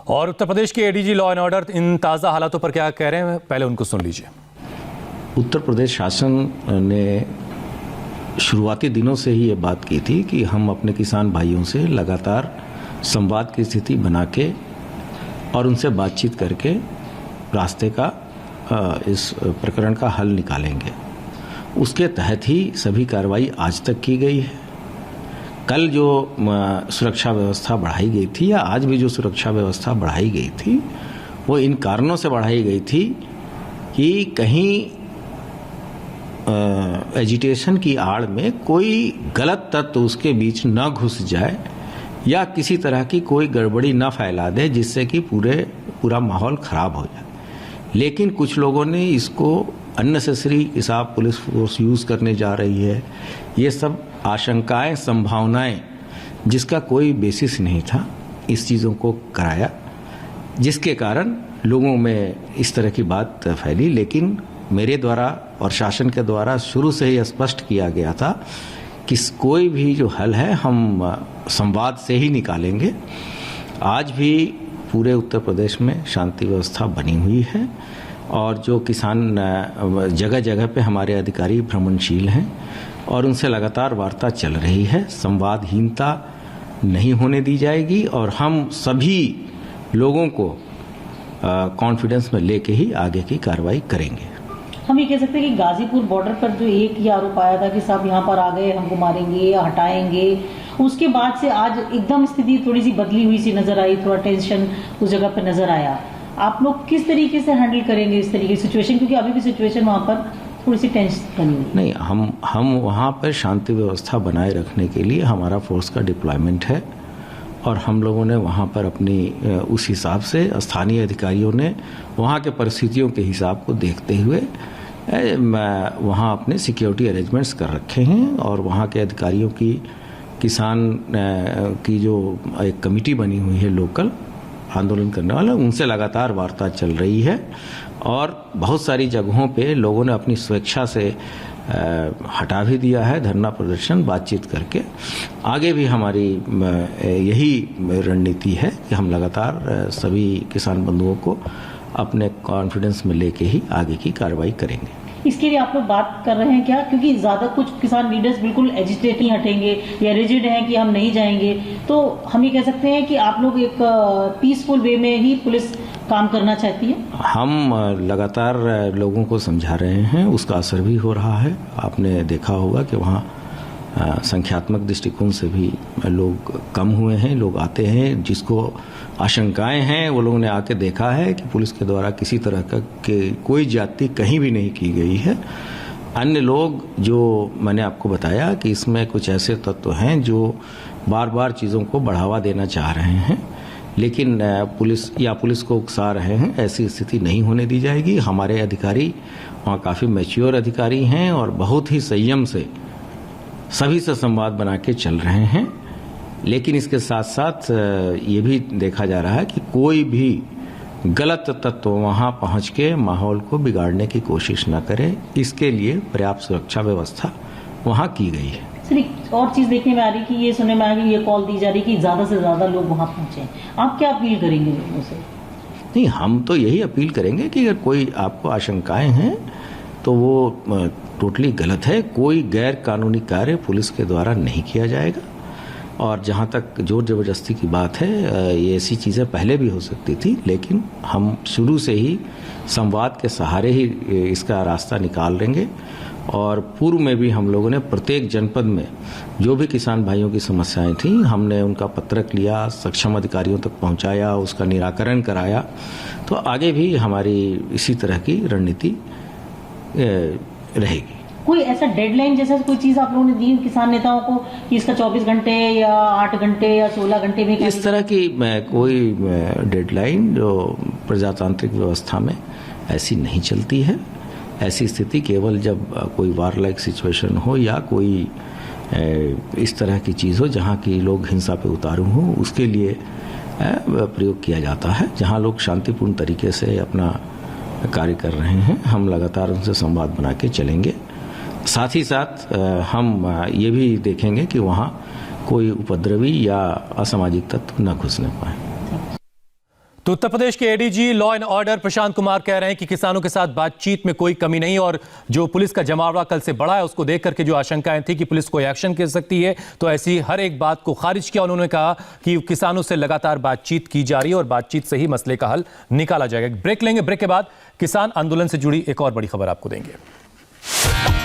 और उत्तर प्रदेश के ADG law and order in ताज़ा हालातों पर क्या कह रहे हैं, पहले उनको सुन लीजिए। उत्तर प्रदेश शासन ने शुरुआती दिनों से ही ये बात की थी कि हम अपने किसान भाइयों से लगातार संवाद की स्थिति बना के और उनसे बातचीत करके रास्ते का इस प्रकरण का हल निकालेंगे। उसके तहत ही सभी कार्रवाई आज तक की गई है। कल जो सुरक्षा व्यवस्था बढ़ाई गई थी या आज भी जो सुरक्षा व्यवस्था बढ़ाई गई थी वो इन कारणों से बढ़ाई गई थी कि कहीं एजिटेशन की आड़ में कोई गलत तत्व उसके बीच न घुस जाए या किसी तरह की कोई गड़बड़ी न फैला दे जिससे कि पूरा माहौल खराब हो जाए। लेकिन कुछ लोगों ने इसको अननेसेसरी कि साहब पुलिस फोर्स यूज़ करने जा रही है, ये सब आशंकाएं, संभावनाएं जिसका कोई बेसिस नहीं था, इस चीज़ों को कराया, जिसके कारण लोगों में इस तरह की बात फैली। लेकिन मेरे द्वारा और शासन के द्वारा शुरू से ही स्पष्ट किया गया था कि कोई भी जो हल है हम संवाद से ही निकालेंगे। आज भी पूरे उत्तर प्रदेश में शांति व्यवस्था बनी हुई है और जो किसान जगह जगह पे हमारे अधिकारी भ्रमणशील हैं और उनसे लगातार वार्ता चल रही है। संवादहीनता नहीं होने दी जाएगी और हम सभी लोगों को कॉन्फिडेंस में लेके ही आगे की कार्रवाई करेंगे। हम ये कह सकते हैं कि गाजीपुर बॉर्डर पर जो एक ही आरोप आया था कि साहब यहाँ पर आ गए, हमको मारेंगे या हटाएंगे, उसके बाद से आज एकदम स्थिति थोड़ी सी बदली हुई सी नजर आई, थोड़ा टेंशन उस जगह पर नजर आया। आप लोग किस तरीके से हैंडल करेंगे इस तरीके की सिचुएशन, क्योंकि अभी भी सिचुएशन वहाँ पर थोड़ी सी टेंशन बनी हुई? नहीं, हम वहाँ पर शांति व्यवस्था बनाए रखने के लिए हमारा फोर्स का डिप्लॉयमेंट है और हम लोगों ने वहाँ पर अपनी उस हिसाब से स्थानीय अधिकारियों ने वहाँ के परिस्थितियों के हिसाब को देखते हुए वहाँ अपने सिक्योरिटी अरेंजमेंट्स कर रखे हैं और वहाँ के अधिकारियों की किसान की जो एक कमेटी बनी हुई है लोकल आंदोलन करने वाला, उनसे लगातार वार्ता चल रही है और बहुत सारी जगहों पे लोगों ने अपनी स्वेच्छा से हटा भी दिया है धरना प्रदर्शन, बातचीत करके। आगे भी हमारी यही रणनीति है कि हम लगातार सभी किसान बंधुओं को अपने कॉन्फिडेंस में लेके ही आगे की कार्रवाई करेंगे। इसके लिए आप लोग बात कर रहे हैं क्या? क्योंकि ज्यादा कुछ किसान लीडर्स बिल्कुल एजिटेट नहीं हटेंगे या रिजिड हैं कि हम नहीं जाएंगे, तो हम ये कह सकते हैं कि आप लोग एक पीसफुल वे में ही पुलिस काम करना चाहती है। हम लगातार लोगों को समझा रहे हैं, उसका असर भी हो रहा है। आपने देखा होगा कि वहाँ संख्यात्मक दृष्टिकोण से भी लोग कम हुए हैं, लोग आते हैं, जिसको आशंकाएं हैं वो लोगों ने आके देखा है कि पुलिस के द्वारा किसी तरह का कोई ज्यादती कहीं भी नहीं की गई है। अन्य लोग जो मैंने आपको बताया कि इसमें कुछ ऐसे तत्व हैं जो बार बार चीज़ों को बढ़ावा देना चाह रहे हैं, लेकिन पुलिस को उकसा रहे हैं, ऐसी स्थिति नहीं होने दी जाएगी। हमारे अधिकारी वहाँ काफ़ी मैच्योर अधिकारी हैं और बहुत ही संयम से सभी से संवाद बना के चल रहे हैं। लेकिन इसके साथ साथ ये भी देखा जा रहा है कि कोई भी गलत तत्व वहां पहुंच के माहौल को बिगाड़ने की कोशिश न करे, इसके लिए पर्याप्त सुरक्षा व्यवस्था वहां की गई है। सर, एक और चीज देखने में आ रही कि ये सुनने में आ रही, ये कॉल दी जा रही कि ज्यादा से ज्यादा लोग वहां पहुंचे। आप क्या अपील करेंगे लोगों से? नहीं, हम तो यही अपील करेंगे कि अगर कोई आपको आशंकाएं हैं तो वो टोटली गलत है। कोई गैर कानूनी कार्य पुलिस के द्वारा नहीं किया जाएगा और जहाँ तक जोर जबरदस्ती की बात है, ये ऐसी चीज़ें पहले भी हो सकती थी, लेकिन हम शुरू से ही संवाद के सहारे ही इसका रास्ता निकाल लेंगे। और पूर्व में भी हम लोगों ने प्रत्येक जनपद में जो भी किसान भाइयों की समस्याएं थी, हमने उनका पत्रक लिया, सक्षम अधिकारियों तक पहुंचाया, उसका निराकरण कराया। तो आगे भी हमारी इसी तरह की रणनीति रहेगी। कोई ऐसा डेडलाइन जैसा कोई चीज आप लोगों ने दी किसान नेताओं को कि इसका 24 घंटे या 8 घंटे या 16 घंटे में? इस तरह की कोई डेडलाइन जो प्रजातांत्रिक व्यवस्था में ऐसी नहीं चलती है। ऐसी स्थिति केवल जब कोई वार लाइक सिचुएशन हो या कोई इस तरह की चीज़ हो जहाँ की लोग हिंसा पे उतारू हो, उसके लिए प्रयोग किया जाता है। जहाँ लोग शांतिपूर्ण तरीके से अपना कार्य कर रहे हैं, हम लगातार उनसे संवाद बना के चलेंगे। साथ ही साथ हम ये भी देखेंगे कि वहाँ कोई उपद्रवी या असामाजिक तत्व न घुसने पाए। तो उत्तर प्रदेश के ADG law and order Prashant Kumar कह रहे हैं कि किसानों के साथ बातचीत में कोई कमी नहीं और जो पुलिस का जमावड़ा कल से बढ़ा है उसको देख करके जो आशंकाएं थी कि पुलिस कोई एक्शन कर सकती है, तो ऐसी हर एक बात को खारिज किया। उन्होंने कहा कि किसानों से लगातार बातचीत की जा रही है और बातचीत से ही मसले का हल निकाला जाएगा। ब्रेक लेंगे, ब्रेक के बाद किसान आंदोलन से जुड़ी एक और बड़ी खबर आपको देंगे।